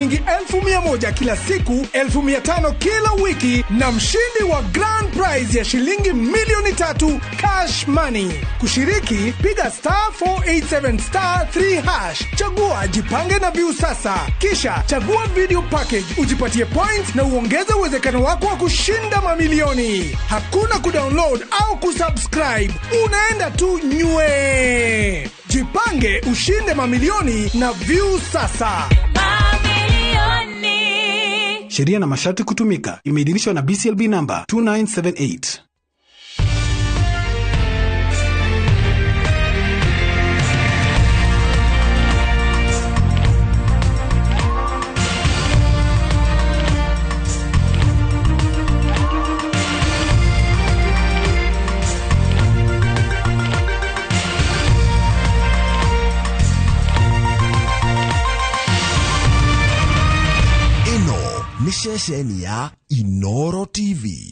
1,100 kila siku, 1,500 kila wiki, na mshindi wa grand prize ya shilingi milioni 3 cash money. Kushiriki, piga *487*3#. Chagua jipange na view sasa. Kisha chagua video package, ujipatie points na uongeze uwezekano wako wa kushinda mamilioni. Hakuna kudownload au kusubscribe. Unaenda tu nywe. Jipange ushinde mamilioni na view sasa. Sheria na masharti kutumika. Imeidhinishwa na BCLB number 2978. Nishesheni ya Inooro TV.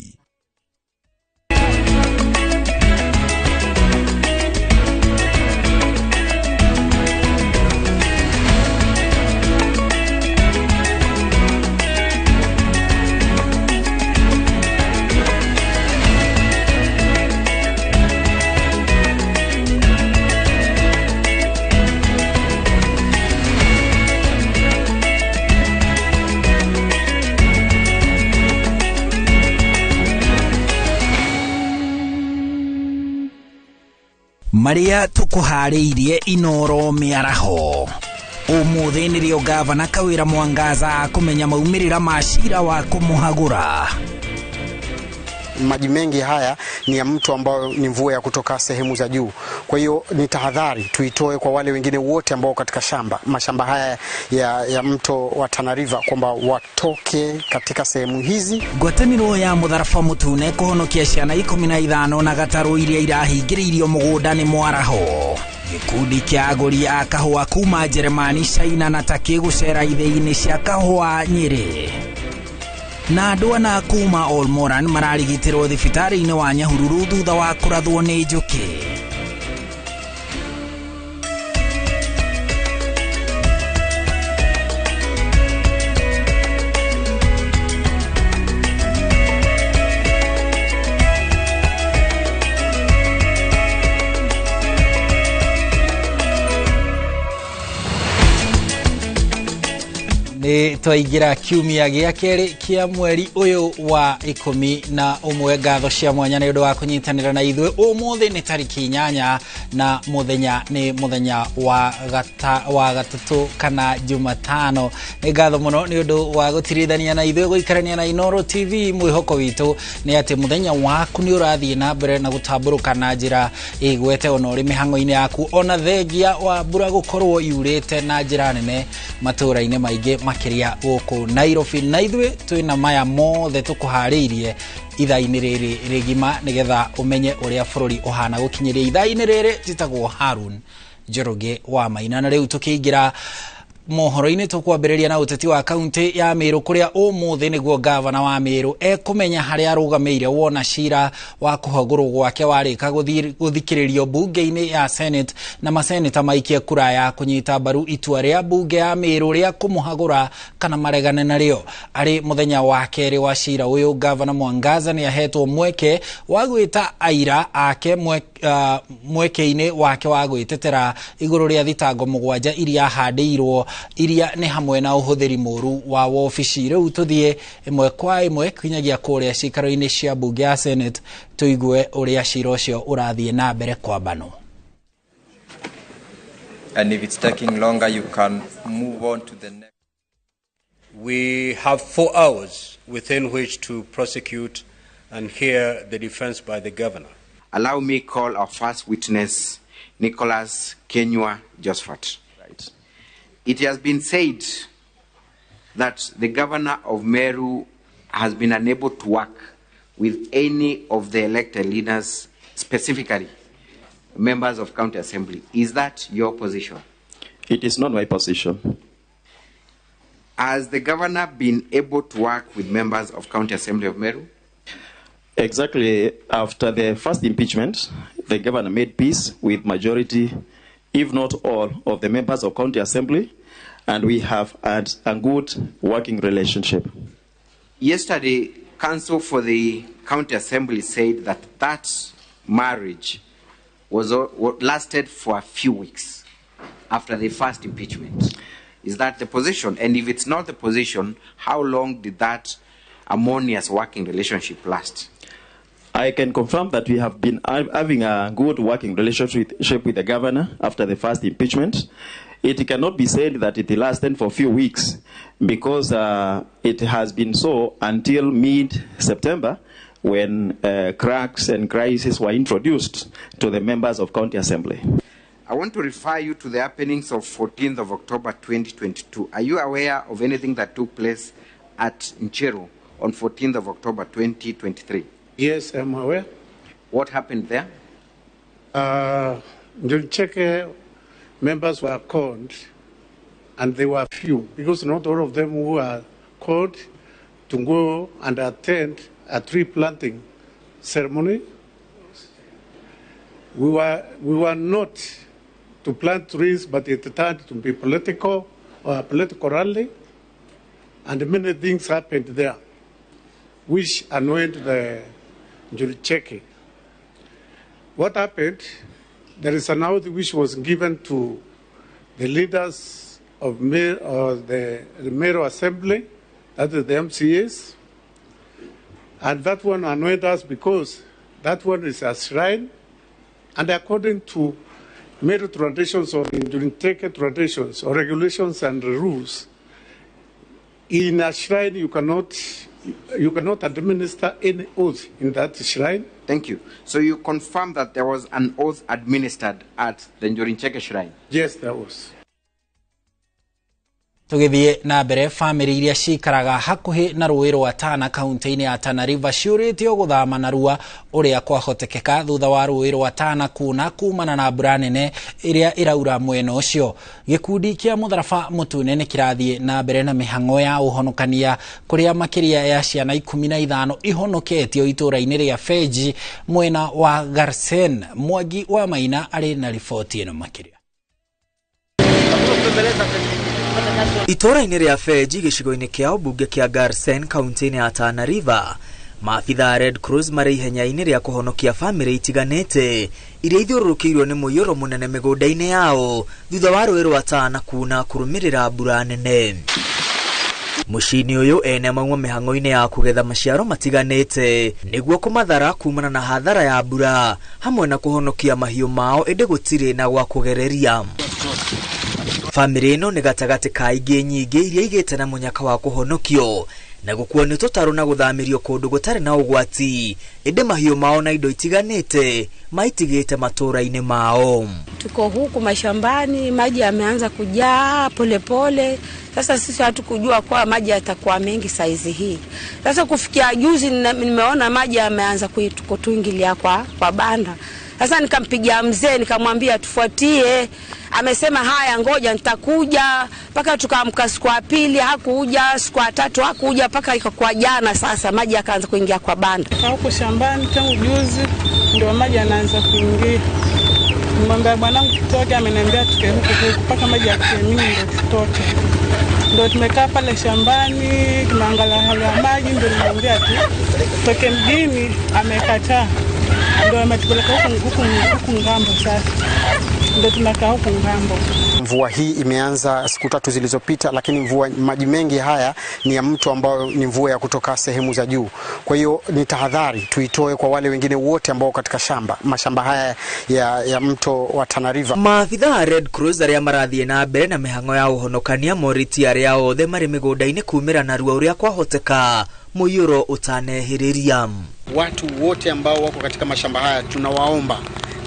Maria tukuhariirie Inooro Mĩaraho. Umuthi nirio gavana Kawira Mwangaza kumenya maumirira mashira wa kumuhagura. Maji mengi haya ni ya mto ambao ni mvua ya kutoka sehemu za juu. Kwa hiyo ni tahadhari tuitoe kwa wale wengine wote ambao katika mashamba haya ya mto wa Tana River kwamba watoke katika sehemu hizi. Gwataniro ya mutharafa mutune kuhonokia ciana 15 na gataru iria irahingiririo mugundani Mwaraho. Gikundi kia aguri a kahua kuma Jeremani, China na Turkey gucera ithei-ini cia kahua Nyeri. Na andũ ana kuma Olmoran mararigitirwo thibitari-inĩ wa Nyahururu thutha wa kũrathwo nĩ njũkĩ. Ni twaigira kiumia gĩa keri kia mweri uyu wa 11 ngatho cia mwanya ni undu wa kunyitanira na ithwe. Umuthi ni tariki 8 na muthenya ni muthenya wa gatatu kana Jumatano. Ni ngatho muno ni undu wa gutirithania na ithwe guikarania na Inooro TV. Mwihoko witu ni ati muthenya waku ni urathie na mbere na gutamburuka na njira igwete ona uri mihango-ini yaku, ona thengia wa mbura gukorwo yurite na njira nene matura-ini maingi makiria guku Nairobi. Na ithwe twina maya mothe tukuhariirie ithaa-ini riri rigima nigetha umenye uria bururi uhana gukinyiria ithaa-ini riri. Jitagwo Harun Njoroge wa Maina, na riu tukiingira mohoro-ini tukwambiriria na uteti wa kaunti ya Meru kuria umuthi niguo gavana wa Meru ekumenya haria arugameire wona cira wa kuhagurwo gwake warika guthikiririo bunge-ini ya Senate na maseneta maikie kura ya kunyita mbaru itua ria bunge ya Meru ria kumuhagura kana maregane nario. Ari muthenya wa keri wa cira uyu, gavana Mwangaza ni ahetwo mweke wa gwita aira ake mweke-ini wake wa gwitetera iguru ria thitango 7 iria handirwo, iria ni hamwe na uhuthiri muru wa wofici. Riu tuthie imwe kwa imwe kinyagia kuria cikaro-ini cia bunge ya Senate tuigue uria cira ucio urathie na mbere kwa bano. And if it's taking longer, you can move on to the next. We have 4 hours within which to prosecute and hear the defense by the governor. Allow me call our first witness, Nicholas Kenywa Josephat. Right. It has been said that the governor of Meru has been unable to work with any of the elected leaders, specifically members of county assembly. Is that your position? It is not my position. Has the governor been able to work with members of county assembly of Meru? Exactly. After the first impeachment, the governor made peace with majority, if not all, of the members of county assembly, and we have had a good working relationship. Yesterday, Council for the County Assembly said that marriage lasted for a few weeks after the first impeachment. Is that the position? And if it's not the position, how long did that harmonious working relationship last? I can confirm that we have been having a good working relationship with the governor after the first impeachment. It cannot be said that it lasted for a few weeks because it has been so until mid-September when cracks and crises were introduced to the members of County Assembly. I want to refer you to the happenings of 14th of October 2022. Are you aware of anything that took place at Ncheru on 14th of October 2023? Yes, I'm aware. What happened there? During check, members were called, and they were few, because not all of them were called to go and attend a tree planting ceremony. We were not to plant trees, but it turned to be political rally, and many things happened there, which annoyed the jury checking. What happened? There is an oath which was given to the leaders of the Inooro Assembly, that is the MCAs, and that one annoyed us because that one is a shrine, and according to Inooro traditions or Njurinteke traditions or regulations and rules, in a shrine you cannot administer any oath in that shrine. Thank you. So you confirm that there was an oath administered at the Njurinteke shrine? Yes, there was. Tugithie na mbere family iria cikaraga hakuhi na ruĩ rwa Tana kaunti-inĩ ya Tana River ciũrĩtio gũthama narua ũrĩa kwahotekeka thutha wa ruĩ rwa Tana kumana na mbura nene ĩrĩa ĩraura mwena ũcio. Gĩkundi kĩa mũtharaba mũtune nĩ kĩrathiĩ na mbere na mĩhang'o ya ũhonokania kũrĩa makĩria ya ciana 15 ihonoketio itũũra-inĩ rĩa Feji mwena wa Garsen. Mwangi wa Maina arĩ na riboti ĩno makĩria. Itũũra-inĩ rĩa Feji gĩcigo-inĩ kĩa ũmbunge kĩa Garsen kaunti-inĩ ya Tana River, maabitha Red Cross marĩ ihenya-inĩ rĩa kũhonokia bamĩrĩ itiganĩte iria ithiũrũrũkĩirwo nĩ mũiyũro mũnene mĩgũnda-inĩ yao thutha wa rũĩ rwa Tana kuna kũrũmĩrĩra mbura nene. Mũciĩ-inĩ ũyũ ene mauma mĩhang'o-inĩ ya kũgetha maciaro matiganĩte nĩguo kũmathara kumana na hathara ya mbura hamwe na kũhonokia mahiũ mao ĩndĩ gũtirĩ na gwa kũgereria. Family ĩno nĩ gatagatĩ ka ingĩ nyingĩ iria igĩte na mũnyaka wa kũhonokio na gũkuo nĩ tũtarũ na gũthamĩrio kũndũ gũtarĩ na ũgwati ĩndĩ mahiũ mao na indo itiganĩte maitigĩte matũũra-inĩ mao. Tuko huku mashambani, maji yameanza kujaa polepole. Sasa sisi hatukujua kwa maji yatakuwa mengi saizi hii. Sasa kufikia juzi nimeona maji yameanza kutuingilia kwa banda. Sasa nikampigia mzee nikamwambia tufuatie. Amesema haya ngoja nitakuja, paka tukaamka siku ya pili hakuja, siku ya tatu hakuja, paka ikakuwa jana sasa maji yakaanza kuingia kwa banda. Huko shambani tangu juzi ndio maji yanaanza kuingia. Mwambia bwanangu tutoke, ameniambia tuke huko paka maji yakemini ndio tutoke. Ndio tumekaa pale shambani tunaangalia hali ya maji, ndio nimwambia tu toke mjini, amekataa. Ndio ametupeleka huko ngambo sasa. Ndio tunakaa huko ngambo. Mvua hii imeanza siku 3 zilizopita, lakini maji mengi haya ni ya mto ambao ni mvua ya kutoka sehemu za juu. Kwa hiyo ni tahadhari tuitoe kwa wale wengine wote ambao katika mashamba haya ya mto wa Tana River. Maabitha Red Cross arĩa marathiĩ na mbere na mĩhang'o ya ũhonokania moriti arĩa othe marĩ mĩgũnda-inĩ kumĩra narua ũrĩa kwahoteka mũiyũro ũtanehĩrĩria. Watu wote ambao wako katika mashamba haya tunawaomba,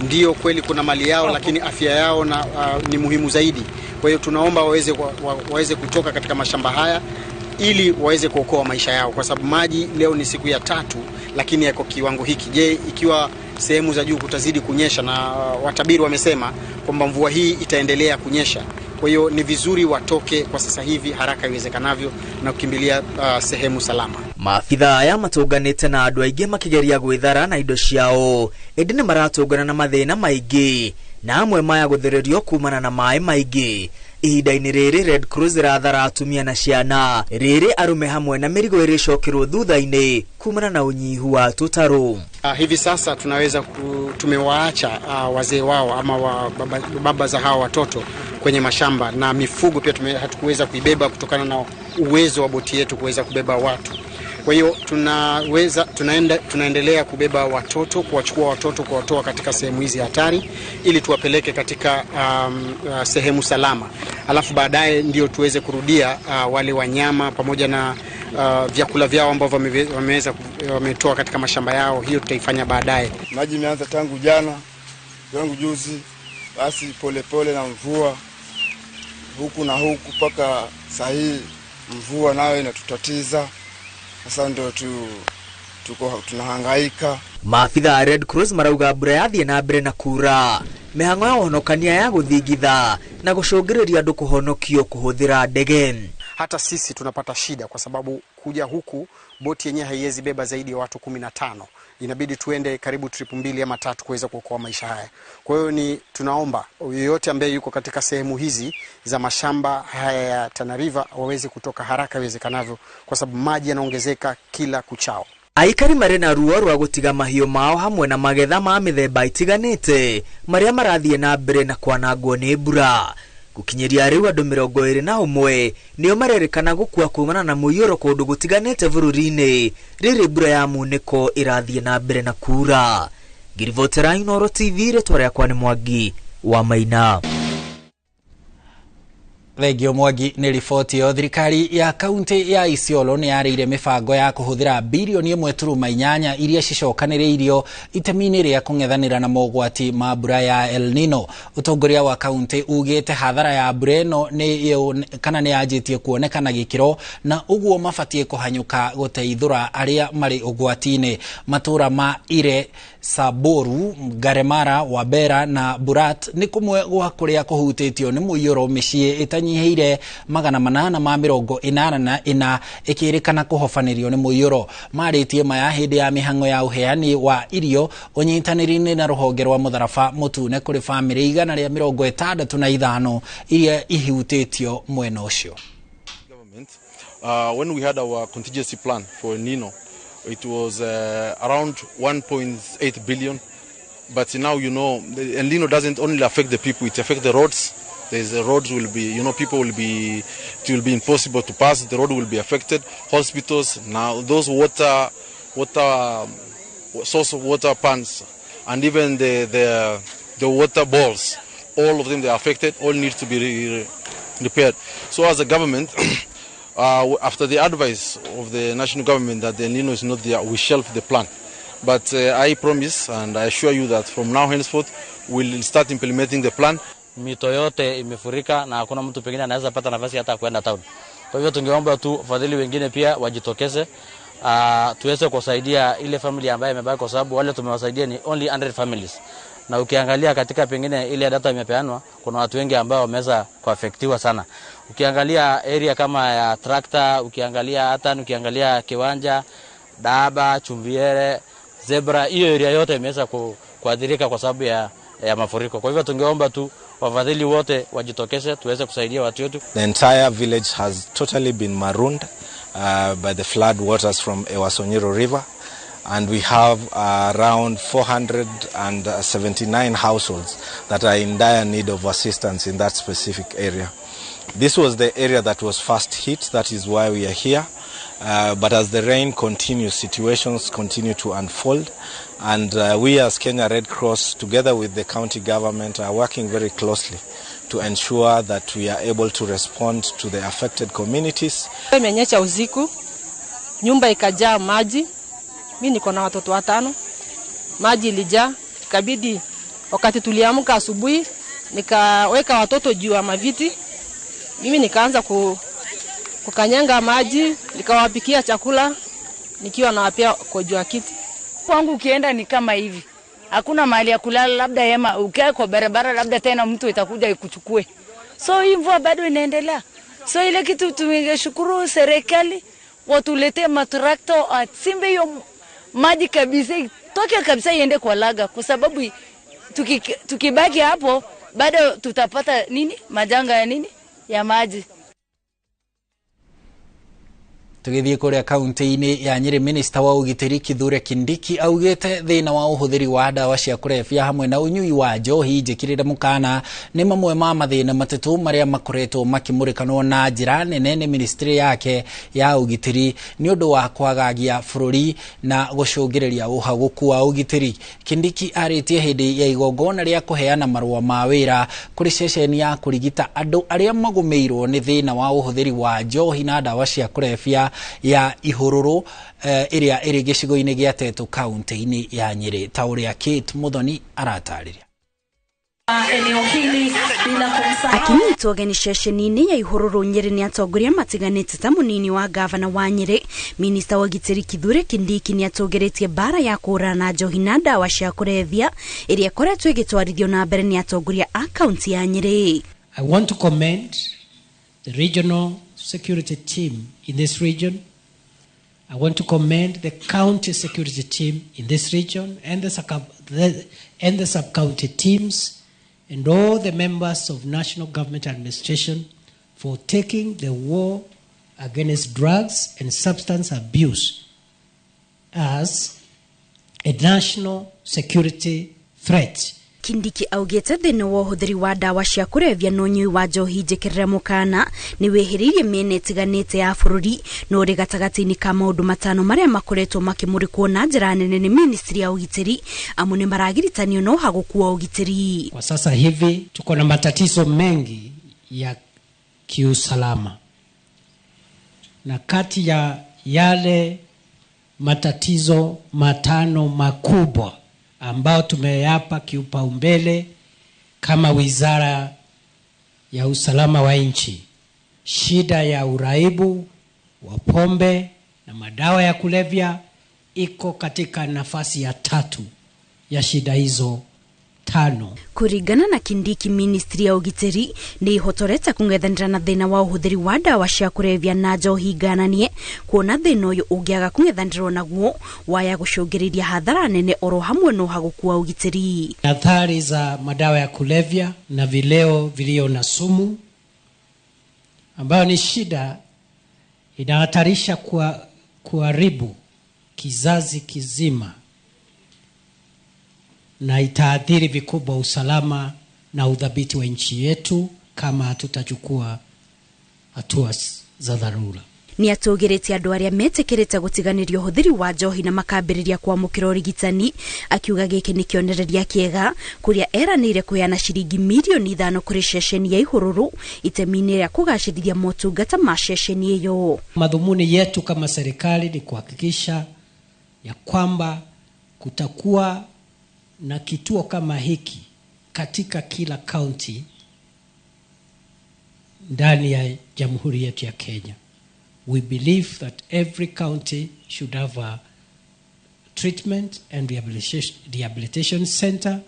ndio kweli kuna mali yao lakini afya yao ni muhimu zaidi. Kwa hiyo tunaomba waweze kutoka katika mashamba haya ili waweze kuokoa maisha yao, kwa sababu maji leo ni siku ya 3 lakini yako kiwango hiki. Je, ikiwa sehemu za juu kutazidi kunyesha, na watabiri wamesema kwamba mvua hii itaendelea kunyesha. Kwa hiyo ni vizuri watoke kwa sasa hivi haraka iwezekanavyo na kukimbilia sehemu salama. Maabitha aya matũnganĩte na andũ aingĩ makĩgeria gwĩthara na indo ciao ĩndĩ nĩ maratũngana na mathĩna maingĩ na amwe maya gũthererio kumana na maĩ maingĩ ihinda-inĩ rĩrĩ Red Cross irathara atumia na ciana rĩrĩ arume hamwe na mĩrigo ĩrĩcokirwo thutha-inĩ kumana na unyihu wa tũtarũ. Hivi sasa tunaweza tumewaacha wazee wao ama baba za hawa watoto kwenye mashamba, na mifugo pia hatukuweza kuibeba kutokana na uwezo wa boti yetu kuweza kubeba watu. Kwa hiyo tunaendelea kubeba watoto, kuwachukua watoto, kuwatoa katika sehemu hizi hatari ili tuwapeleke katika sehemu salama. Alafu baadaye ndio tuweze kurudia wale wanyama pamoja na vyakula vyao ambavyo wametoa katika mashamba yao. Hiyo tutaifanya baadaye. Maji imeanza tangu jana, tangu juzi, basi polepole na mvua huku na huku mpaka saa hii mvua nayo inatutatiza. Sasa ndio tunahangaika. Maafitha a Red Cross marauga mbura yathie na mbere na kura, mĩhang'o ya ũhonokania ya gũthingitha na gũcũngĩrĩria andũ kũhonokio kũhũthĩra ndege. Hata sisi tunapata shida kwa sababu kuja huku boti yenyewe haiwezi beba zaidi ya watu 15. Inabidi tuende karibu trip 2 ama 3 kuweza kuokoa maisha haya. Kwa hiyo tunaomba yoyote ambaye yuko katika sehemu hizi za mashamba haya ya Tana River waweze kutoka haraka iwezekanavyo kwa sababu maji yanaongezeka kila kuchao. Aikari marĩ na ruo rwa gũtiga mahiũ mao hamwe na magetha ma mĩthemba itiganĩte marĩa marathiĩ na mbere na kwanangwo nĩ mbura. Gukinyeria rĩu andũ 21 nĩo marerĩkana gũkua kumana na mũiyũro kũndũ gũtiganĩte bũrũri-inĩ rĩrĩ mbura ya munĩko ĩrathiĩ na mbere na kura. Ngirivotera Inooro TV, rĩtwa rĩakwa nĩ Mwangi wa Maina. Thegio Mwangi nĩ riboti yo. Thirikari ya kaunti ya Isiolo nĩ yarĩire mĩbango ya kũhũthĩra bilioni 1.8 iria cicokanĩrĩirio itemi-inĩ rĩa kũng'ethanĩra na mogwati ma mbura ya El Nino. Ũtongoria wa kaunti ugĩte hathara ya mbura ĩno nĩ yanjĩtie kuonekana gĩkĩro na ũguo mabatie kũhanyũka gũteithũra arĩa marĩ ũgwati-inĩ. Matũra ma Ire, Saboru, Garemara, Wabera na Burat nĩ kũmwe gwa kũrĩa kũhutĩtio nĩ mũiyũro, mĩciĩ ĩtanyiheire 884 ĩkĩrĩkana kũhobanĩrio nĩ mũiyũro. Marĩtie maya hĩndĩ ya mĩhang'o ya ũheani wa irio ũnyitanĩri-inĩ na rũhonge rwa mũtharaba mũtune kũrĩ bamĩrĩ 165 iria ihutĩtio mwena ũcio. When we had our contingency plan for El Nino, it was around 1.8 billion. But now, El Nino doesn't only affect the people, it affects the roads. The roads will be, people will be, it will be impossible to pass. The road will be affected. Hospitals, now those source of water pans, and even the water balls, all of them, they are affected, all need to be repaired. So as a government, after the advice of the national government that the El Nino is not there, we shelf the plan. But I promise and I assure you that from now henceforth, we'll start implementing the plan. Mito yote imefurika na hakuna mtu pengine anaweza pata nafasi hata kwenda town. Kwa hivyo tungeomba tu wafadhili wengine pia wajitokeze, tuweze kusaidia ile family ambayo imebaki, kwa sababu wale tumewasaidia ni only 100 families. Na ukiangalia katika pengine ile data imepeanwa, kuna watu wengi ambao wameweza kuafektiwa sana. Ukiangalia area kama ya Tractor, ukiangalia Atan, ukiangalia Kiwanja, Daba, Chumbiere, Zebra, hiyo area yote imeweza kuadhirika kwa sababu ya mafuriko. Kwa hivyo tungeomba tu wafadhili wote wajitokeze tuweze kusaidia watu wetu. The entire village has totally been marooned by the flood waters from Ewasonyiro River, and we have around 479 households that are in dire need of assistance in that specific area. This was the area that was first hit, that is why we are here. But as the rain continues, situations continue to unfold, and we as Kenya Red Cross, together with the county government, are working very closely to ensure that we are able to respond to the affected communities. Imenyesha usiku, nyumba ikajaa maji. Mimi niko na watoto 5. Maji ilijaa, ikabidi wakati tuliamka asubuhi nikaweka watoto juu ya maviti. Mimi nikaanza kukanyanga maji, nikawapikia chakula nikiwa nawapea kwa juu ya kiti. Kwangu ukienda ni kama hivi. Hakuna mahali ya kulala, labda hema, ukae kwa barabara, labda tena mtu itakuja ikuchukue. So hii mvua bado inaendelea. So ile kitu tumeshukuru serikali watuletee matrakto asimbe hiyo maji kabisa, toke kabisa iende kwa laga, kwa sababu tukibaki hapo bado tutapata majanga ya ya maji. Tugithie kuria kaunti-ini ya Nyeri, Minister wa ugitiri Kithure Kindiki augite thina wa uhuthiri wa dawa cia kurefia hamwe na unyui wa njohi njikirire mukana ni mamwe ma mathina matatu maria makoretwo makimurikanwo na njira nene ni ministry yake ya ugitiri ni undu wa kwagagia bururi na gucungiriria uhaguku wa ugitiri. Kindiki aritie hindi ya igongona ria kuheana marua ma wira kuri ceceni ya kurigita andu aria magumeirwo ni thina wa uhuthiri wa njohi na dawa cia kurefia ya Ihururu iria iri gicigo-ini gia Tetu kaunti-ini ya Nyeri. Ta uria Kate Muthoni aratariria. Akinyitwo geni ceceni-ini ya Ihururu Nyeri ni atongoria matiganite ta munini wa gavana wa Nyeri. Minister wa gitiri Kithure Kindiki ni atongeretie bara ya kurana njohi na dawa cia kurevia iria koretwo igitwarithio na mbere ni atongoria a kaunti ya Nyeri. I want to commend the regional security team in this region. I want to commend the county security team in this region and the sub-county teams and all the members of national government administration for taking the war against drugs and substance abuse as a national security threat. Kindiki augite thina wa uhuthiri wa dawa cia kurevia no nyui wa njohi njikirire mukana ni wehiririe miena itiganite ya bururi no ri gatagati-ini ka maundu matano maria makoretwo makimurikwo na njira nene ni ministry ya ugitiri amu ni maragiritanio no haguku wa ugitiri. Kwa sasa hivi tuko na matatizo mengi ya kiusalama, na kati ya yale matatizo matano makubwa ambao tumeyapa kipaumbele kama wizara ya usalama wa nchi, shida ya uraibu wa pombe na madawa ya kulevya iko katika nafasi ya 3 ya shida hizo 5. Kurigana na Kindiki, ministry ya ugitiri ni ihotoreta kungethanira na thina wa uhuthiri wa dawa cia kurevia na njohi gananie kuona thina uyu ungiaga kungethanirwo naguo waya gucungiriria hathara nene oro hamwe no haguku wa ugitiri. Athari za madawa ya kulevya na vileo vilio na sumu ambayo ni shida inahatarisha kuharibu kizazi kizima na itaathiri vikubwa usalama na udhabiti wa nchi yetu kama hatutachukua hatua za dharura. Ni atugeretie andu aria metekirite gutiganirio uhuthiri wa njohi na makambiriria kwamukira urigitani, akiuga giki ni kionereria kiega kuria eranire kuheana ciringi milioni 5 kuri ceceni ya Ihururu itemi-ini ria kugacirithia motungata ma ceceni iyo. Madhumuni yetu kama serikali ni kuhakikisha ya kwamba kutakuwa na kituo kama hiki katika kila county ndani ya Jamhuri yetu ya Kenya. We believe that every county should have a treatment and rehabilitation center,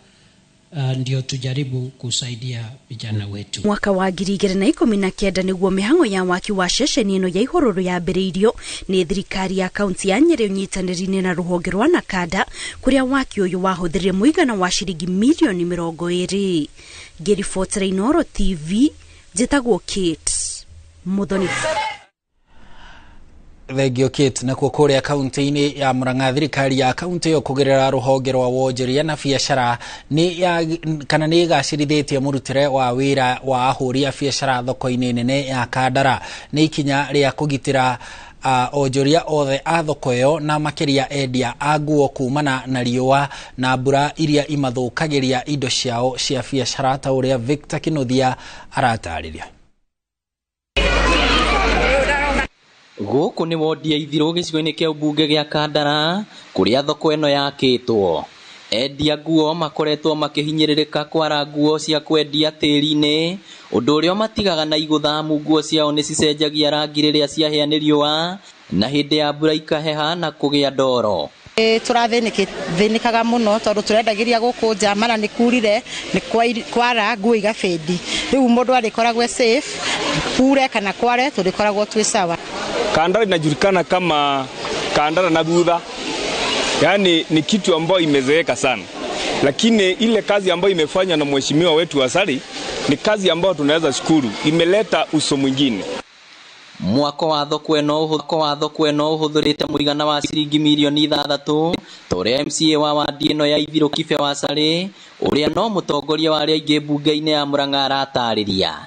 ndio tujaribu kusaidia vijana wetu. Mwaka wa 2019 niguo mihango ya waki wa ceceni ino ya Ihururu yambiriirio ni thirikari ya kaunti ya Nyeri unyitanirine na ruhonge rwa Nakada kuria waki uyu wahuthirire muigana wa ciringi milioni 20. Ngiribotera Inooro TV, njitagwo Kate Muthoni. Thegio Kate na kukuria kaunti-ini ya Murang'a, thirikari ya kaunti yo kugerera ruhonge rwa wonjoria na biashara ni gacirithitie murutire wa wira wa ahuri a biashara thoko-ini nene ya Kandara. Ni ikinya ria kugitira onjoria othe a thoko iyo na makiria endia a nguo kumana na riua na mbura iria imathukagiria indo ciao cia biashara, ta uria Victor Kinuthia aratariria. Guku ni wodi ya Ithiro gicigo-ini kia ubunge gia Kandara kuria thoko eno yakitwo. Endia nguo makoretwo makihinyiririka kwara nguo cia kwendia tiri-ini, undu uria matigaga na iguthamu nguo ciao ni cicenjagia rangi riria ciaheanirio na hindi ya mbura ikaheha na kugia ndoro. Turathinikaga muno tondu turendagiria guku jamana ni kurire ni kwara nguo igafendi. Riu mundu arikoragwo safe kure kana kware turikoragwo twi sawa. Kandara inajulikana kama Kandara na dhudha, yani ni kitu ambayo imezeeka sana, lakini ile kazi ambayo imefanywa na mheshimiwa wetu Asali ni kazi ambayo tunaweza shukuru, imeleta uso mwingine. Mwaka wa thoko eno uhuthurite muigana wa ciringi milioni 6 tore MCA wa wadi ino ya Ithiro Kibe wa Sari uria no mutongoria wa aingi bunge-ini ya Murang'a aratariria.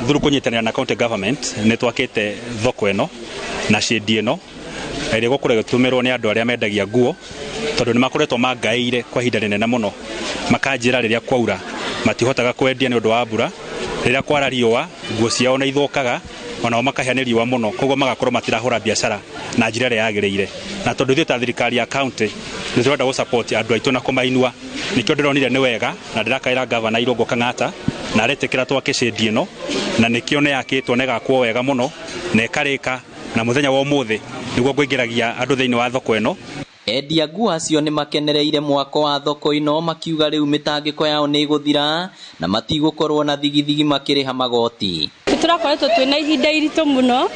Thuru kunyitanira na county government ni twakite thoko eno na shedi eno iri gukure gutumirwo ni andu aria mendagia nguo tondu ni makoretwo mangaire kwa ihinda rinene muno makanjira riria kwaura matihotaga kwendia ni undu wa mbura riria kwara riua nguo ciao na ithukaga ona makahania riua muno koguo magakorwo matirahura biashara na njira ria yagiriire na tondu ithu ta thirikari ya county ni turenda go support andu aitu na kumainua nikio ndironire ni wega na ndirakaira governor Irungu Kang'ata na aretekera twake shedi eno na nikio ne yakitwo nega kwa wega muno na ikarika na muthenya wa umuthi niguo ngwingiragia andu thiini wa thoko eno. Endia nguo acio ni makenereire mwako wa thoko ino makiuga riu mitangiko yao ni guthira na matigukorwo na thigithigi makiriha magoti. Turakoretwo twina ihinda irito muno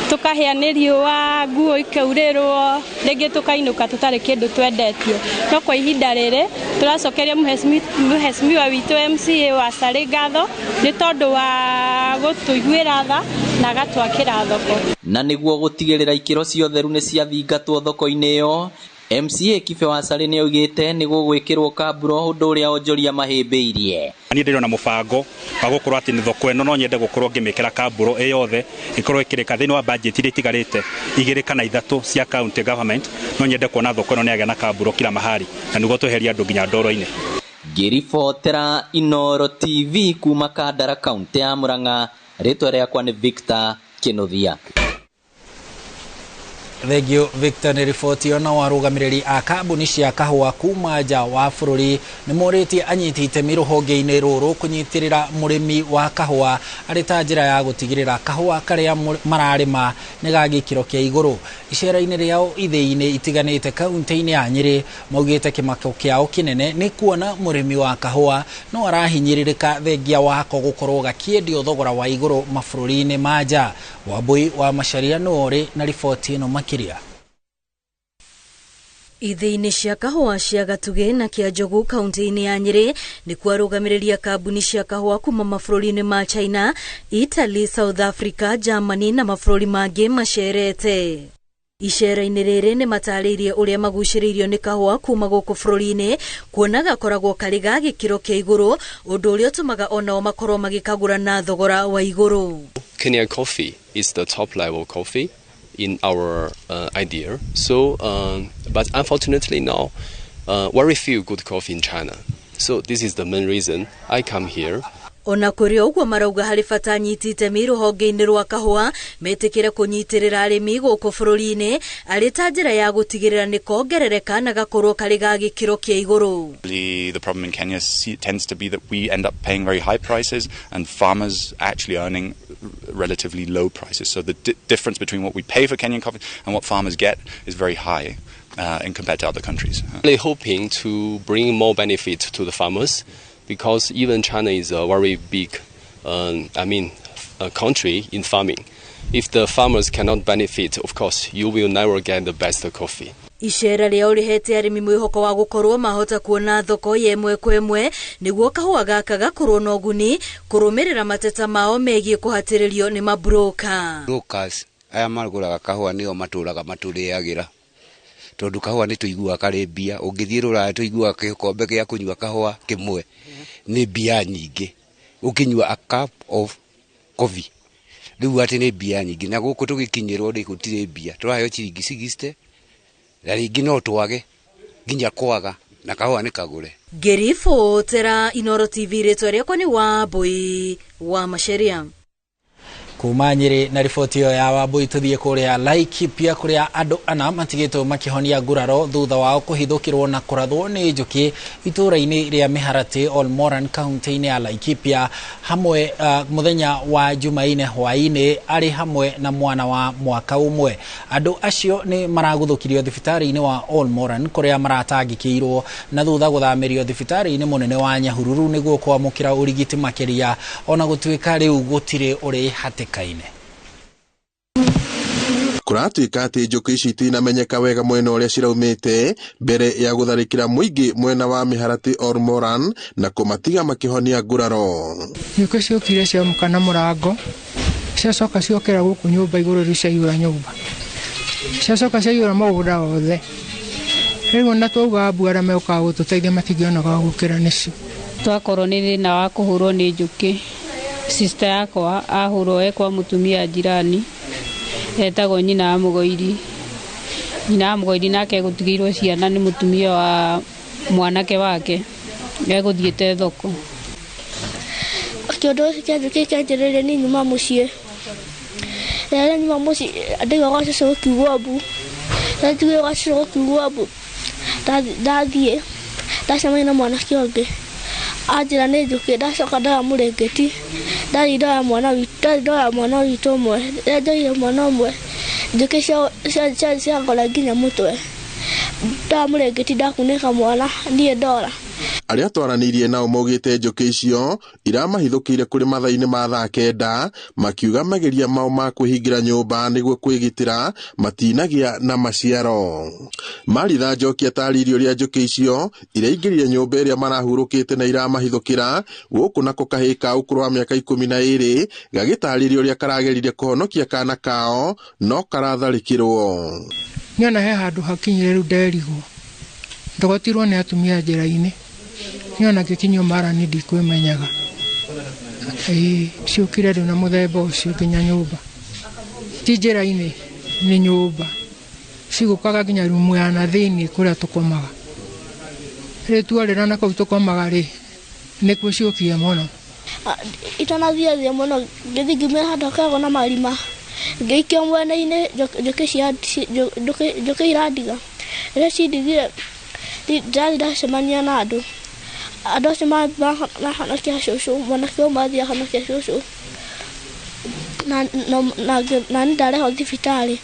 tukaheanirio wa nguo ikaurirwo rĩngĩ tukainuka tutari kindu twendetie no kwa ihinda rĩrĩ turacokeria muheshimiwa witu MCA wa Sari ngatho ni tondu wa gutuiguira tha na gatwakira thoko na niguo gutigirira ikiro cia theru ni cia thingatwo thoko-ini iyo. MCA Kibe wa Sari ni augite niguo gwikirwo kamburo undu uria onjoria mahimbiirie. Ani ndiro na mubango wa gukorwo ati ni thoko eno no nyende gukorwo ngimikira kamburo yothe ikorwo ikirika thini wa budget iri tigarite 2 kana 3 cia county government no nyende kuona thoko eno ni agia na kamburo kila mahali na niguo tweheria andu nginya ndoro-ini. Ngiribotera Inooro TV kuma Kandara county ya Murang'a, ritwa riakwa ni Victor Kinuthia. Thegio Victor ni riboti ona warugamiriri a kambuni cia kahua kuma nja wa bururi ni moriti anyitite miruhonge-ini ruru kunyitirira murimi wa kahua ari ta njira ya gutigirira kahua karia mararima ni gagikiro kia iguru. Icera-ini riao ithii-ini itiganite kaunti-ini ya Nyeri maugite kimako kiao kinene ni kuona murimi wa kahua no arahinyiririka thengia wako gukorwo gakiendio thogora wa iguru mabururi-ini ma nja. Wambui wa Macharia nori na riboti ino makiria. Ithii-ini cia kahua cia Gatuge na Kianjogu kaunti-ini ya Nyeri ni kuarugamiria kambuni cia kahua kuma mabururi-ini ma China, Italy, South Africa, Germany na mabururi mangi macerete. Icera-ini riri ni matariirie uria maguciriirio ni kahua kuma guku bururi-ini kuona gakoragwo kari ga gikiro kia iguru undu uria utumaga onao makorwo magikagura na thogora wa iguru. Kenyan coffee is the top level coffee in our idea. So, but unfortunately now, very few good coffee in China. So this is the main reason I come here. Ona kuri uguo marauga hari bata nyitite miruhonge-ini rwa kahua metikire kunyitirira arimi guku bururi-ini ari ta njira ya gutigirira ni kongerereka na gakorwo kari ga gikiro kia iguru. The problem in Kenya tends to be that we end up paying very high prices and farmers actually earning relatively low prices. So the difference between what we pay for Kenyan coffee and what farmers get is very high in compared to other countries. Really hoping to bring more benefit to the farmers, because even China is a very big, country in farming. If the farmers cannot benefit, of course, you will never get the best coffee. Icera riao rihete arimi mwihoko wa gukorwo mahota kuona thoko yemwe kwemwe niguo kahua gaka gakorwo na uguni kurumirira mateta mao megie kuhatiririo ni mabroka. Brokers aya maruguraga kahua nio maturaga maturiagira tondu kahua ni tuigua kari mbia ungithie ruraya tuigua gikombe gia kunywa kahua kimwe ni mbia nyingi ukinywa a cup of coffee riu ati ni mbia nyingi na guku tugikinyirwo ri gutire mbia turayo ciringi 60 na ringi no twage nginya kwaga na kahua ni kagure. Ngiribotera Inooro TV ritwa riakwa ni Wambui wa Macharia. Kuma Nyeri na riboti yo ya Wambui tuthie kuria Laikipia kuria andu ana matigitwo makihonia nguraro thutha wao kuhithukirwo na kurathwo ni njuki itura-ini ria Miharati Olmoran kaunti-ini ya Laikipia hamwe muthenya wa Jumaine hwaini ari hamwe na mwana wa mwaka umwe. Andu acio ni maraguthukirio thibitari-ini wa Olmoran kuria maratangikirwo na thutha guthamirio thibitari-ini munene wa Nyahururu niguo kwamukira urigiti makiria ona gutuika riu gutire uri hati kaine. kuratuika ati njuki ici itinamenyeka wega mwena uria ciraumite mbere ya gutharikira muingi mwena wa miharati Ormoran na kumatiga makihonia nguraro. Njuki ciokire ciamuka na murango ciacoka ciokera guku nyumba iguru riciaiyura nyumba ciacoka ciaiyura maugunda wothe riu na twauga mbuara meuka gututeithia matingionaga gukira nicio twakorwo ni thina wa kuhurwo ni njuki. Sister yakwa ahurwo kwa mutumia jirani etagwo nyina wa mugoiri nake gutigirwo ciana ni mutumia wa mwanake wake eguthiete thoko. Kĩondo kĩanjũkĩ kĩanjĩrĩire ni nyuma mũciĩ. Rĩrĩa nyuma mũciĩ ndaiga gwacoka kiugua mbu. Ndathiĩ gwacoka kiugua mbu. Ndathiĩ ndacemania na mwanake ũngĩ. Anjĩra nĩ njũkĩ ndacoka ndoya mũrengeti. Ndathiĩ ndoya mwana witũ ũmwe. Rĩrĩa ndoire mwana ũmwe njũkĩ ciangora nginya mũtwe. Ndoya mũrengeti ndakunĩka mwana niĩ ndora. Aria twaranirie nao maugite njuki icio iramahithukire kuri mathaini ma thaa 9 makiuga mageria mao ma kwihingira nyumba niguo kwigitira matinagia na maciaro. Maritha Njoki ataririe uria njuki icio iraingirire nyumba iria marahurukite na iramahithukira guku nako kahika ukuru wa miaka 12 gagitaririe uria karagerire kuhonokia kana kao no karatharikirwo. Niona he handu hakinyire ru nderigwo ndogotirwo ni atumia njira-ini. Niona gikinyo mara ni ndikwimenyaga ciukire riu na muthemba ucio nginya nyumba ti njira-ini ni nyumba cigukaga nginya rumu ya na thiini kuria tukomaga ritwarira na kau tukomaga ri nikuo ciukie muno. Itanathia muno ngithi ngimera handu kago na marima ngiikio mwena-ini njuki irandiga riria cindigire ndacemania na andu acio mahonokia cucu mwanake ũmwe athiĩ ahonokia cucu na ndarehwo thibitari.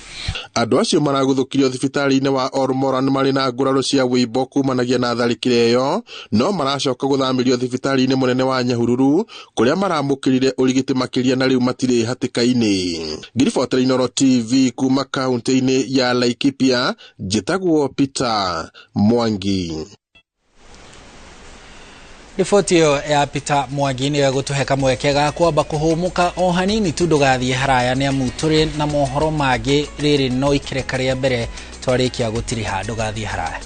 Andu acio maraguthukirio thibitari-ini wa Ormoran mari na nguraro cia wimbo kumanagia na tharikire iyo no maracoka guthamirio thibitari-ini munene wa Nyahururu kuria maramukirire urigiti makiria na riu matire hatika-ini. Ngiribotera Inooro TV kuma kaunti-ini ya Laikipia njitagwo Peter Mwangi. Riboti iyo ya Peter Mwangi ni gutuhe kamweke ga kwamba kuhumuka o hanini tu ndugathie haraya ni amu turi na mohoro mangĩ riri no ikireka ria mbere twarikia gutiri handu gathie haraya.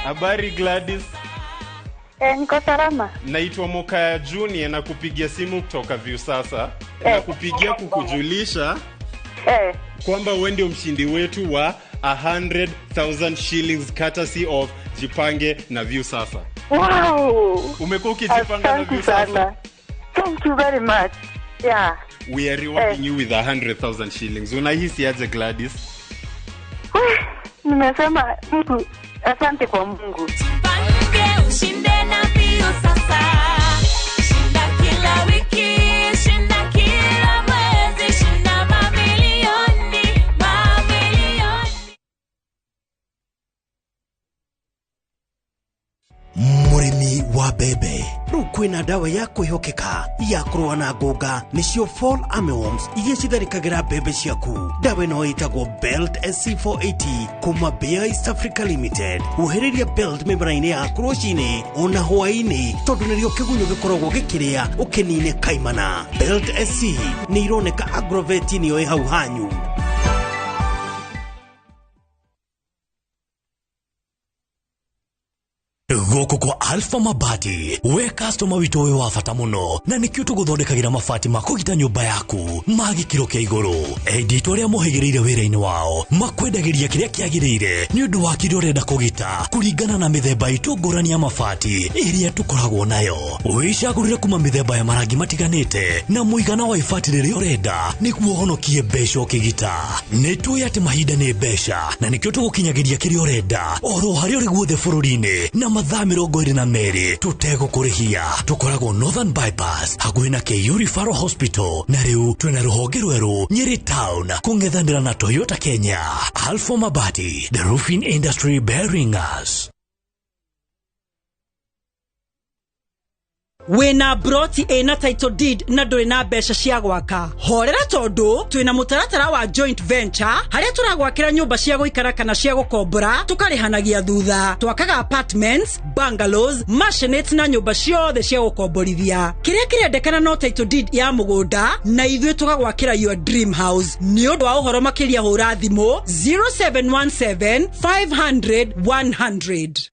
Habari Gladys. Niko salama. Naitwa Mokaya Junior na kupigia simu kutoka Viusasa. Na kupigia kukujulisha kwamba wewe ndio mshindi wetu wa 100,000 shillings courtesy of Jipange na Viusasa. Wow! Umekuwa ukijipanga na Viusasa? Thank you very much. Yeah. We are rewarding you with 100,000 shillings. Unahisi aje Gladys? Nimesema mtu asante kwa Mungu. Jipange ushinde na Viusasa. Shinda kila wiki, shinda kila mwezi, shinda mamilioni, mamilioni. Murimi wa bebe rukwina dawa ya kwihokeka ya kurwa na ngoga nicio fall armyworms iria citharikagira bebe ciaku. Dawa ino itagwo Belt SC480 kuma Bayer East Africa Limited. Uhiriria Belt mimera-ini yaku rucini ona hwaini tondu nirio kigunyo gikoragwo gikiria ukinine kaimana. Belt SC ni ironeka Agrovet niyo hau hanyu. Goko kwa Alpha Mabati we customer witu we wa bata muno na nikio tuguthondekagira mabati ma kugita nyumba yaku magi kiro kia iguru edito ria muhigirire wira-ini wao makwendagiria kiria kiagirire ni undu wa kirio renda kugita kuringana na mithemba itu ngurani ya mabati iria tukoragwo nayo. Wicagurire kuma mithemba ya marangi matiganite na muigana wa ibati riria urenda niguo honokie mbeca ukigita. Nitui ati mahinda ni mbeca na nikio tugukinyagiria kiria urenda oro haria uri guothe bururi-ini na mathami 122 tutegũkũrĩhia. Tũkoragwo Northern Bypass hakuhĩ na Kĩiyũ Referral Hospital, na rĩu twĩna rũhonge rwerũ Nyeri Town kũng'ethanĩra na Toyota Kenya. Alpha Mabati, the roofing industry bearing us. Wena broti ena title deed na ndũrĩ na mbeca cia gwaka. Horera tondu twina mutaratara wa joint venture haria turagwakira nyumba cia guikara kana cia gukombora tukarihanagia thutha. Twakaga apartments, bungalows, mansionettes na nyumba ciothe cia gukomborithia. Kiria kirendekana no title deed ya mugunda na ithuĩ tugagwakira your dream house. Ni undu wa uhoro makiria hura thimu 0717 500 100.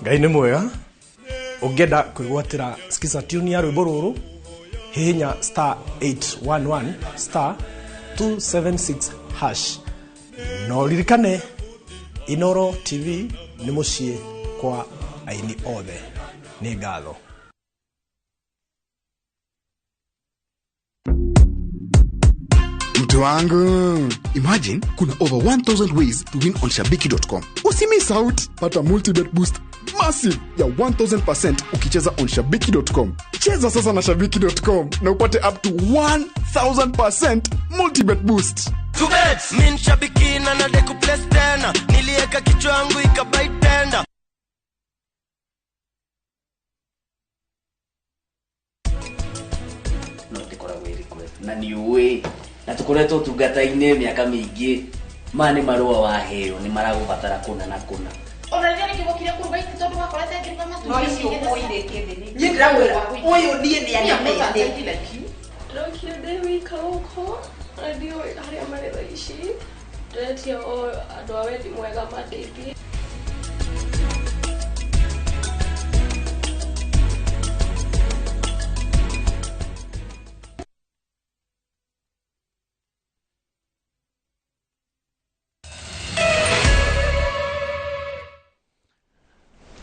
Ngai nĩ mwega. Ũngĩenda kwĩgwatĩra skiza tune ya rwĩmbo rũrũ hihinya *811 *276# no ririkane Inooro TV nĩ mũciĩ kwa aini othe. Nĩ ngatho. Mtu wangu, imagine kuna over 1000 ways to win on shabiki.com. Usimiss out. Pata multi-bet boost massive ya 1000% ukicheza on shabiki.com. Cheza sasa na shabiki.com na upate up to 1000% multi-bet boost. Tubet, min shabiki na nadeku place tena. Nilieka kichwa yangu ikabai tenda. Notikora wiri kwetu. Na ni uwe. Na tukoretwo tungata-inĩ miaka mĩingĩ. Ma nĩ marũa waheo, nĩ maragũbatara kũna na kũna. Ona rĩrĩa kĩgũkire kuruga ici tondũ wakorete ngĩruga matumbĩ. No icio ũire kĩthini. Niĩ ndĩramwĩra ũyũ niĩ nĩ anyamete. Ndokire ndĩ wika gũkũ, na ndiũĩ harĩa marĩ thaa ici. Ndĩretia andũ a wendi mwega mandeithie.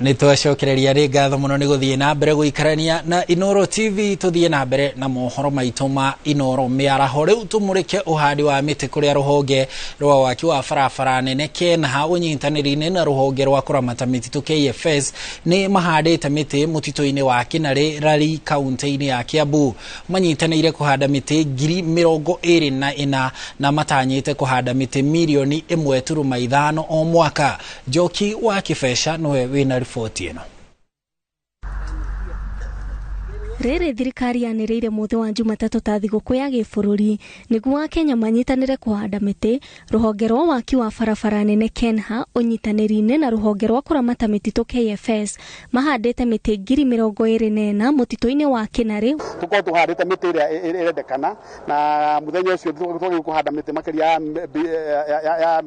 Nĩ twacokereria rĩ ngatho mũno nĩ gũthiĩ na mbere gũikarania na Inooro TV. Tũthiĩ na mbere na mohoro maitũ ma Inooro Mĩaraho. Rĩu tũmũrĩke ũhandi wa mĩtĩ kũrĩa rũhonge rwa waki wa barabara nene Kenha ũnyitanĩri-inĩ na rũhonge rwa kũramata mĩtitũ KFS nĩ mahandĩte mĩtĩ mũtitũ-inĩ wa Kinare Rari kaunti-inĩ ya Kiambu. Manyitanĩire kũhanda mĩtĩ 24,000 na matanyĩte kũhanda mĩtĩ milioni 1.5 o mwaka. Njoki wa Kĩbeca nĩwe wĩna riboti ĩno. Rĩrĩ thirikari yanĩrĩire mũthĩ wa Jumatatũ ta thigũkũ ya gĩbũrũri nĩguo Akenya manyitanĩre kũhanda mĩtĩ. Rũhonge rwa waki wa barabara nene Kenha ũnyitanĩri-inĩ na rũhonge rwa kũramata mĩtitũ KFS mahandĩte mĩtĩ 24,000 mũtitũ-inĩ wa Kinare. Tuko tuhandĩte mĩtĩ ĩrĩa ĩrendekana na mũthenya ũcio tũgĩthiĩ kũhanda mĩtĩ makĩria ya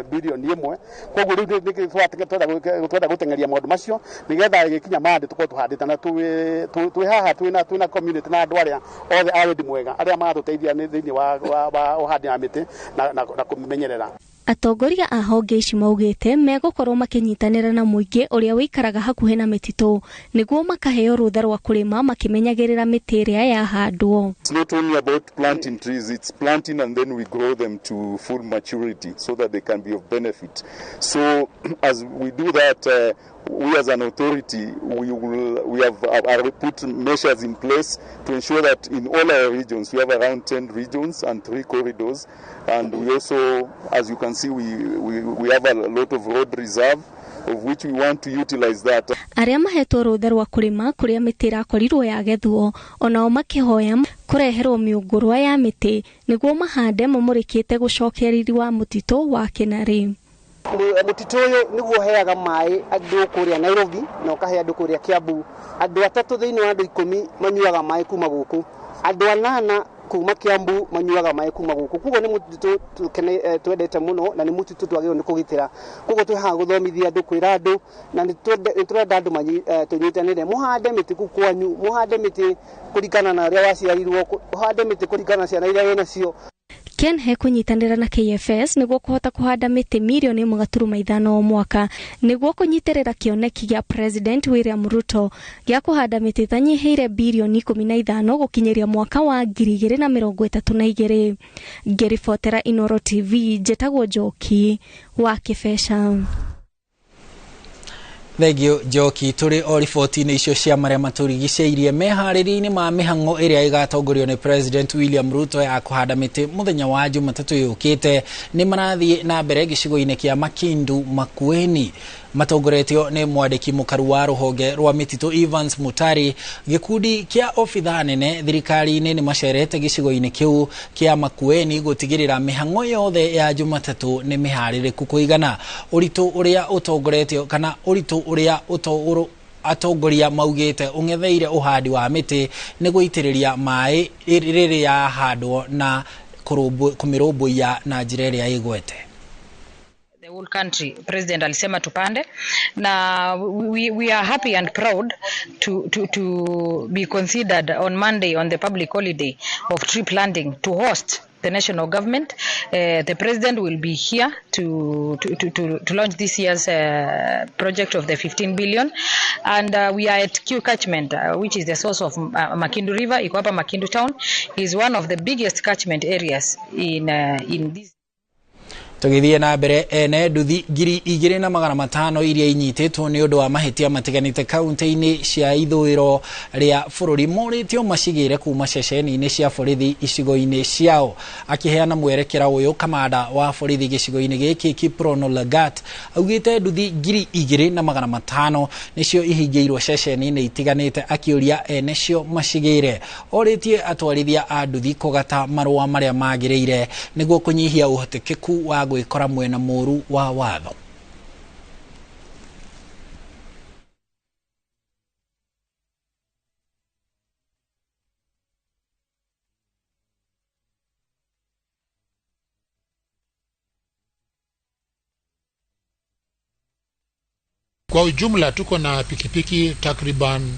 bilioni 1. Koguo rĩu twenda gũteng'eria maũndũ macio nĩgetha gĩkinya mahandi tuko tuhandĩte na twĩ haha twina community na andũ arĩa othe a wendi mwega arĩa maratũteithia thĩinĩ wa ũhandi wa mĩtĩ na kũmenyerera. Atongoria a honge ici maugĩte megũkorwo makĩnyitanĩra na mũingĩ ũrĩa wĩikaraga hakuhĩ na mĩtitũ nĩguo makaheo rũtha rwa kũrĩma makĩmenyagĩrĩra mĩtĩ ĩrĩa yahandwo. It's not only about planting trees, it's planting and then we grow them to full maturity so that they can be of benefit. So as we do that, we as an authority, we have put measures in place to ensure that in all our regions, we have around 10 regions and 3 corridors. And we also, as you can see, we have a lot of road reserve, of which we want to utilize that. Arĩa mahetwo rũtha rwa kũrĩma kũrĩa mĩtĩ ĩrakorirwo yagethwo onao makĩhoya kũreherwo mĩũngũrwa ya mĩtĩ nĩguo mahande mamũrĩkĩte gũcokia riri wa mũtitũ wa Kinare. Mũtitũ ũyũ nĩguo ũheaga maĩ andũ kũrĩa Nairobi na ũkahe andũ kũrĩa Kiambu. Andũ 3 thĩinĩ wa andũ 10 manyuaga maĩ kuma gũkũ. Andũ 8 kuma Kiambu manyuaga maĩ kuma gũkũ. Koguo nĩ mũtitũ twendete mũno na nĩ mũtitũ twagĩrĩirwo nĩ kũgitĩra. Koguo twĩ haha gũthomithia andũ, kwĩra andũ na nĩ tũrenda andũ tũnyitanĩre. Mũhande mĩtĩ kũu kwanyu, mũhande mĩtĩ kũringana na ũrĩa waciarirwo, mũhande mĩtĩ kũringana na ciana iria wĩna cio. Kenhe kunyitanira na KFS niguo kuhota kuhanda miti milioni 1.5 o mwaka niguo kunyitirira kioneki gia President William Ruto gia kuhanda miti tanyiheire bilioni 15 gukinyiria mwaka wa 2032. Ngeribotera Inooro TV jetagwo Njoki wa Kibesha. Thegio Njoki, turi o riboti-inĩ icio cia maria maturigicĩirie meharĩria-inĩ ma mĩhang'o ĩrĩa ĩgatongorio nĩ President William Ruto ya kuhanda mĩtĩ mũthenya wa Jumatatũ yũkĩte nĩ marathiĩ na mbere gĩcigo-inĩ kĩa Makindu Makueni. Matongoretio nĩ mwandĩki mũkaru wa rũhonge rwa mĩtitũ Evans Mutari. Gĩkundi kĩa obitha nene thirikari-inĩ nĩ macerete gĩcigo-inĩ kĩu kĩa Makueni gũtigĩrĩra mĩhang'o yothe ya Jumatatũ nĩ mĩharĩrĩku kũigana. Ũritũ ũrĩa ũtongoretio kana ũritũ ũrĩa atongoria maugĩte ũng'etheire ũhandi wa mĩtĩ nĩ gũitĩrĩria maĩ rĩrĩa yahandwo na kũmĩrũmbũiya na njĩra ĩrĩa ĩgwete. The whole country president alisema tupande na we are happy and proud to be considered on Monday on the public holiday of tree planting to host the national government. The president will be here to launch this year's project of the 15 billion, and we are at Q catchment, which is the source of Makindu River. Iko hapa Makindu town is one of the biggest catchment areas in this. Tugithie na mbere ene nduthi 2,500 iria inyitĩtwo nĩ ũndũ wa mahĩtia matiganĩte kaunti-inĩ cia ithũĩro rĩa bũrũri morĩtio macigĩre kuma ceceni-inĩ cia borithi icigo-inĩ ciao. Akĩheana mwerekera ũyũ kamanda wa borithi gĩcigo-inĩ gĩkĩ Kiprono Lagat augĩte nduthi 2,500 nĩcio ihingĩirwo ceceni-inĩ itiganĩte, akĩũria ene cio macigĩre. Orĩtie atwarithia a nduthi kũgata marũa marĩa magĩrĩire nĩguo kũnyihia ũhotekeku wa gwĩkora mwena mũru wa watho. Kwa ujumla tuko na pikipiki takriban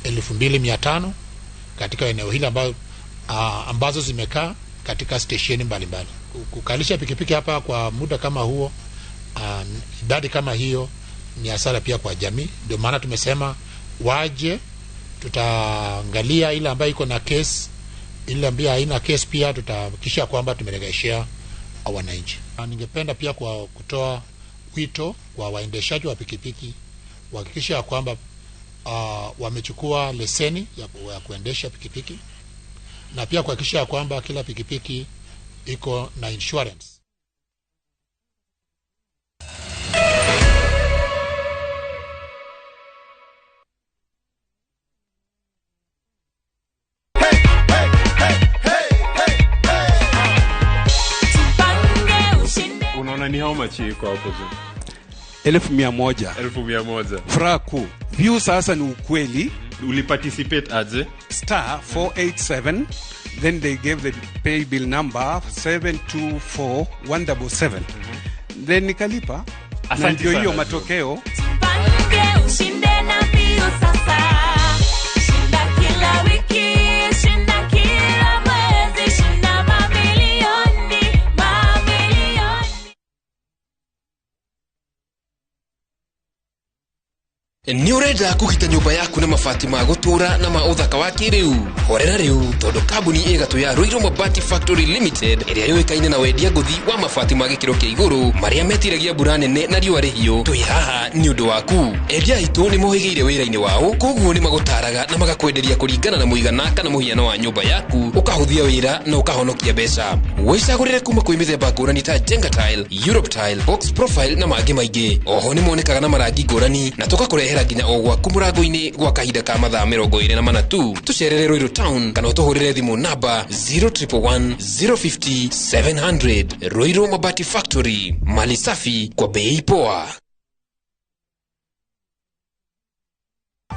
2,500 katika eneo hili ambazo zimekaa katika stesheni mbalimbali. Kukalisha pikipiki hapa kwa muda kama huo, idadi kama hiyo ni hasara pia kwa jamii. Ndio maana tumesema waje, tutaangalia ile ambayo iko na case, ile ambayo haina case pia tutahakikisha kwamba tumeregeshea wananchi. Ningependa pia kwa kutoa wito kwa waendeshaji wa pikipiki kuhakikisha kwamba wamechukua leseni ya kuendesha pikipiki, na pia kuhakikisha kwamba kila pikipiki iko na insurance. Unaona ni how much iko hapo juu? 1,100. Furaha kuu. View sasa ni ukweli. Uliparticipate aje? *487. Then they gave the pay bill number 724,177. Then nikalipa. Asante sana. Hiyo matokeo. Ushinde na mbio sasa. Shinda kila wiki, shinda kila mwezi, shinda mamilioni, mamilioni. Ni urenda kugita nyumba yaku na mabati ma gutura na ma uthaka wa kiriu. Horera riu tondu kambuni igatu ya Inooro Mabati Factory Limited iria yoikaine na wendia nguthi wa mabati ma gikiro kia iguru maria metiragia mbura nene na riũa rĩhiũ. Twi haha ni undu waku. Endia itu ni mohigeire wira-ini wao, koguo ni magutaraga na magakwenderia kuringana na muigana kana muhiano wa nyumba yaku, ukahuthia wira na ukahonokia mbeca. Wicagurire kuma kwi mithemba ngũrani ta Jenga Tile, Europe Tile, Box Profile na mangĩ maingĩ. Oho ni monekaga na marangi ngũrani na tugakurehera nginya o gwaku mũrango-inĩ gwa kahinda ka mathaa 24 tu. Tucerere Ruiru Town kana utuhurire thimu namba 0111 050 700. Inooro Mabati Factory, mali safi kwa bei poa.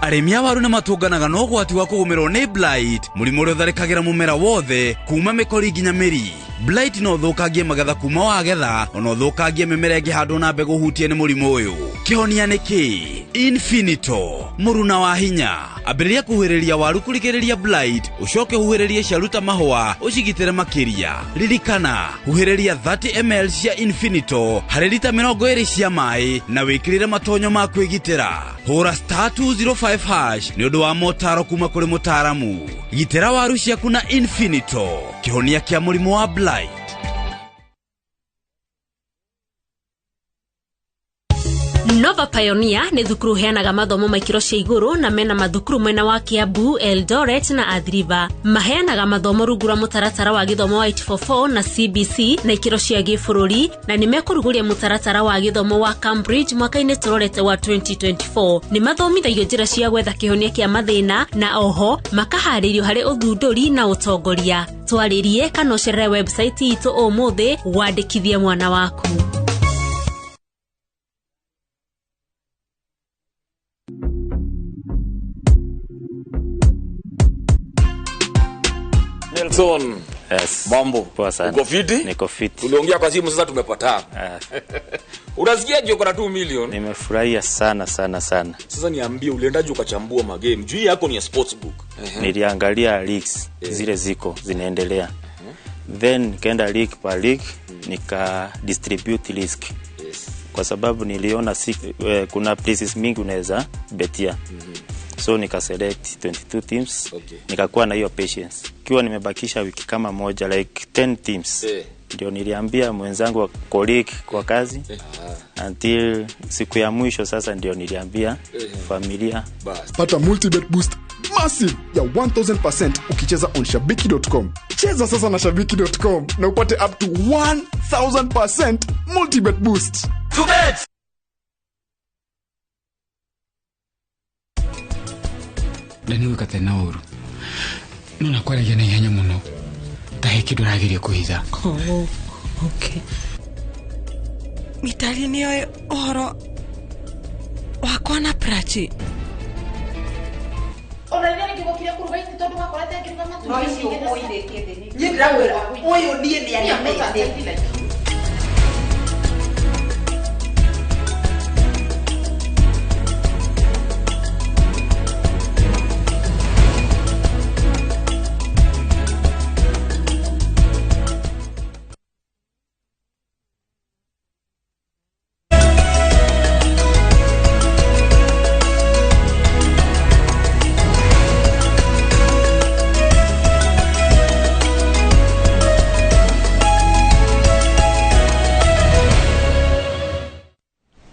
Arĩmi a waru nĩ matũnganaga na ũgwati wa kũgũmĩrwo nĩ blight, mũrimũ ũrĩa ũtharĩkagĩra mũmera wothe kuma mĩkori nginya mĩri. blight no thukagie magetha kuma wagetha no thukagie mimera ingihando na mbegu hutie ni murimu uyu kihonia niki Infinito muruna wa hinya ambiriria kuhiriria waru kurigiriria blight ucoke huhiririe sharuta mahwa ucigitire makiria ririkana huhiriria 30 ml cia Infinito hari lita 20 cia mai na wikirire matonyo ma kwigitira hura *205# ni undu wa motaro kuma kuri mutaramu gitira waru ciaku na Infinito kihonia kia murimu wa blight. Nova Pioneer ni thukuru heanaga mathomo maikiro cia iguru na mena mathukuru mwena wa Kiambu, Eldoret na Athi River. Maheanaga mathomo rugura mutaratara wa githomo wa 844 na CBC na ikiro cia gĩbũrũri na ni mekuruguria mutaratara wa githomo wa Cambridge mwaka-inĩ turorete wa 2024. Ni mathomithagio njĩra cia gwetha kĩhonia kĩa mathĩna na oho makaharĩrio harĩ ũthundũri na ũtongoria. Twarĩrie kana ũcerere website itũ ũmũthĩ wandĩkithie mwana waku. Nelson. Yes. Mambo. Poa sana. Uko fiti? Niko fiti. Tuliongea kwa simu sasa tumepatana. Unasikiaje uko na 2 million? Nimefurahia sana. Sasa niambie uliendaje ukachambua magame? Juu yako ni ya sportsbook. Niliangalia leagues zile ziko zinaendelea. Then nikaenda league per league nika distribute risk. Kwa sababu niliona kuna places mingi unaweza betia. So nika select 22 teams. Nikakuwa na hiyo patience. Kiwa nimebakisha wiki kama moja like 10 teams. Ndio niliambia mwenzangu wa colleague kwa kazi. Until siku ya mwisho sasa ndio niliambia familia. Pata multi-bet boost massive ya 1000% ukicheza on shabiki.com. Cheza sasa na shabiki.com na upate up to 1000% multi-bet boost. To bet! Ndani wikate na uru nuna kwaragia na ihenya muno tahe kindu ragirie kuhitha. Okay. Mitali niyo ohoro wakwa na prachi. Ona nini ngikokire kuruga iti tondu gakorete ngiruga matu. No icio oire ketheni. Nyindrawira uyu ndie ni anyamete.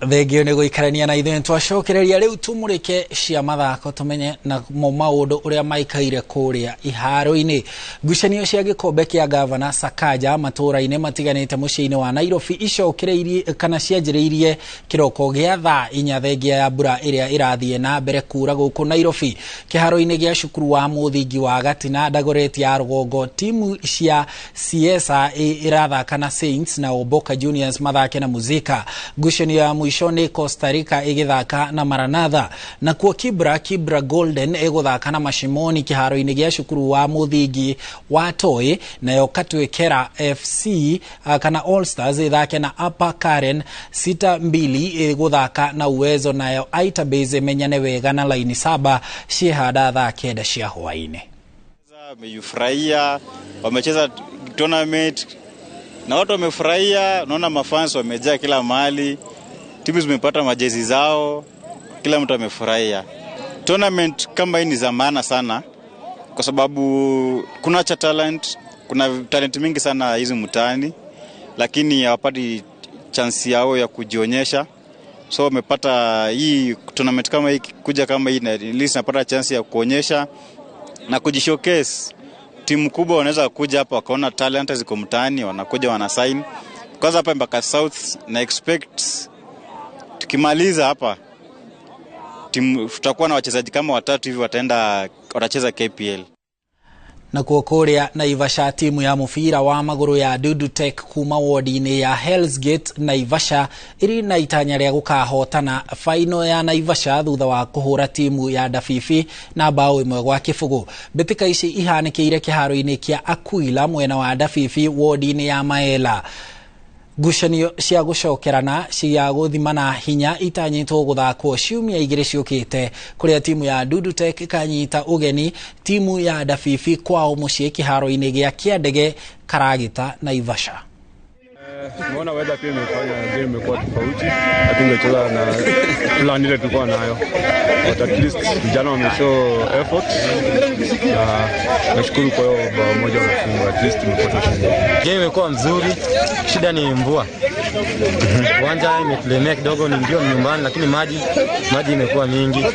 Thengio nĩ gũikarania na ithuĩ twacokereria rĩu tumũrĩke cia mathako tumenye na maũndũ ũrĩa maikaire kũrĩa iharo-inĩ. Ngucanio cia gĩkombe kĩa gavana Sakaja matũra-inĩ matiganĩte mũciĩ-inĩ wa Nairobi icokereirie kana cianjĩrĩirie kĩroko gĩa thaa 4 thengia ya mbura ĩrĩa ĩrathiĩ na mbere kura gũkũ Nairobi. Kĩharo-inĩ gĩa cukuru wa mũthingi wa Gatina Dagoretti ya Rũgongo timu cia Siesa ĩrathaka na Saints na Oboka Juniors mathake na Muzika. Ngucanio ya mwisho ni Costa Rica igithaka na Maranatha na kuo Kibra Golden igũthaka na Mashimoni kĩharo-inĩ gĩa cukuru wa mũthingi wa Toi nayo Katwekera FC kana All Stars ithake na Upper Karen 6-2 igũthaka na Uwezo nayo Aita Base menyane wega na laini 7 ciehada thaa 9 cia hwainĩ. Wamefurahia, wamecheza tournament na watu wamefurahia, naona mafans wamejaa kila mahali. Timu zimepata majezi zao, kila mtu amefurahia. Tournament kama hii ni za maana sana kwa sababu kuna talent mingi sana hizi mtaani lakini hawapati chance yao ya kujionyesha. So wamepata hii tournament kama hii kuja kama hii na at least napata chance ya kuonyesha na kujishowcase. Timu kubwa wanaweza kuja hapa wakaona talent ziko mtaani, wanakuja wana sign. Kwanza hapa mpaka South na expect tukimaliza hapa timu tutakuwa na wachezaji kama 3 hivi watacheza KPL. Na kuokorea Naivasha timu ya mufira wa maguru ya Dudu Tech kuma wodi-ini ya Hell's Gate Naivasha iri na itanya ria gukahotana final ya Naivasha thutha wa kuhura timu ya Dafifi na bao imwe gwa kifugu. Mbitika ici ihanikiire kiharo-ini kia Aquila mwena wa Dafifi wodi-ini ya Maela. Gucanio cia gucokerana cia guthimana hinya itanyitwo guthakwo ciumia igiri ciukite kuria timu ya Dudu Tech ikanyita ugeni timu ya Dafifi kwao mucii kiharo-ini gia Kiandege Karagita Naivasha. Tumeona weather pia imefanya game imekuwa tofauti. Hatungecheza na plan ile tulikuwa nayo. But at least vijana wameshow effort. Na nashukuru kwa hiyo bao moja wamefungwa. At least tumepata ushindi. Game imekuwa mzuri. Shida ni mvua. Uwanja imetulemea kidogo, ni ndio nyumbani lakini maji imekuwa mingi.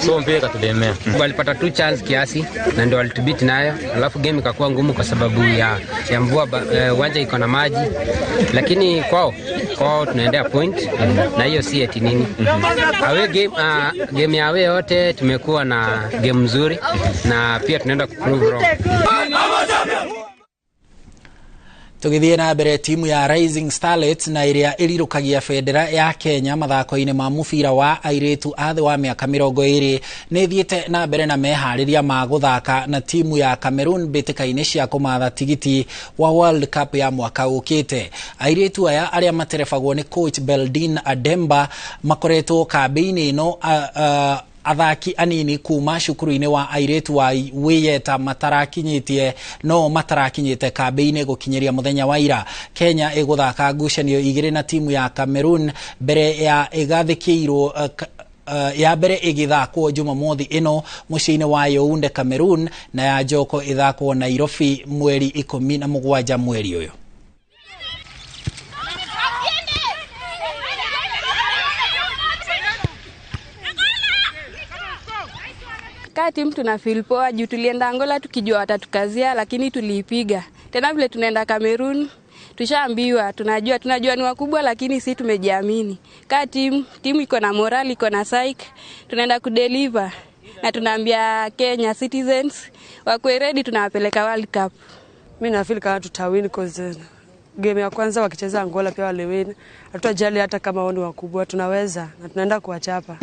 So mpira ikatulemea. Walipata tu chance kiasi na ndio walitubiti nayo. Alafu game ikakuwa ngumu kwa sababu ya mvua, uwanja iko na maji. Lakini kwao tunaendea point na hiyo si eti nini. Awe game ya awe yote tumekuwa na game nzuri na pia tunaenda kuprove wrong. Tugithie na mbere timu ya Rising Starlets na iria irirukagia bendera ya Kenya mathako-ini ma mufira wa airetu athe wa miaka 20 ni thiete na mbere na mehariria ma guthaka na timu ya Cameroon bitika-ini cia kumatha tigiti wa World Cup ya mwaka ukite. Airetu aya aria materebagwo ni coach Beldin Ademba makoretwo kambi-ini ino athaki anini kuma cukuru-ini wa airetu wa Wiyeta matarakinyite kambi-ini gukinyeria muthenya wa ira. Kenya iguthaka ngucanio igiri na timu ya Cameroon mbere ya igathikirwo ya mbere igithakwo Jumamothi ino mucii-ini wa Yaounde Cameroon na ya njoko ithakwo Nairobi mweri 17 mweri uyu. Timu tuna feel poa juu tulienda Angola tukijua watatukazia lakini tuliipiga. Tena vile tunaenda Cameroon tushaambiwa tunajua ni wakubwa lakini si tumejiamini. Timu iko na morali, iko na psych, tunaenda kudeliver na tunaambia Kenya citizens wakwe ready, tunawapeleka World Cup. Mimi na feel kama tutawin cause game ya kwanza wakicheza Angola pia wale win. Hatutajali hata kama wao ni wakubwa, tunaweza na tunaenda kuwachapa.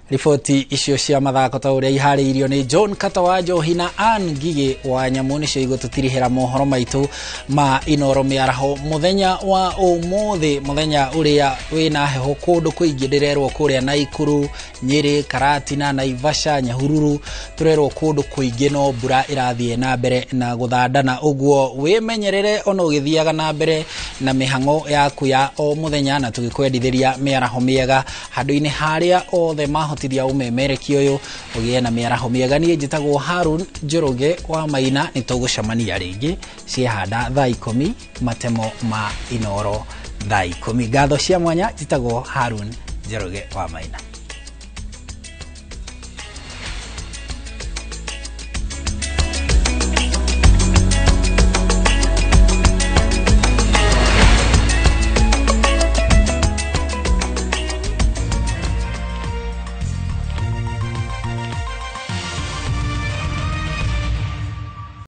Ripoti icio cia mathako ta uria ihariirio ni John Katawajo hina Ann Gigi wa nyamuni cio igututiriira mohoro maitu ma Inooro Mĩaraho muthenya wa umuthi, muthenya uria wina heho kundu kuingi ndirerwo kuria Naikuru, Nyeri, Karatina, Naivasha, Nyahururu, turerwo kundu kuingi no mbura irathie na mbere na guthandana. Uguo wimenyerere ona ugithiaga na mbere na mihango yaku ya o muthenya na tugikwendithiria mĩaraho miega handu-ini haria othe tiria umemereki uyu ugie na mĩaraho miega. Nie njitagwo Harun Njoroge wa Maina, ni tugucemania ringi ciehanda thaa 10 matemo ma Inooro thaa 10. Ngatho cia mwanya njitagwo Harun Njoroge wa Maina.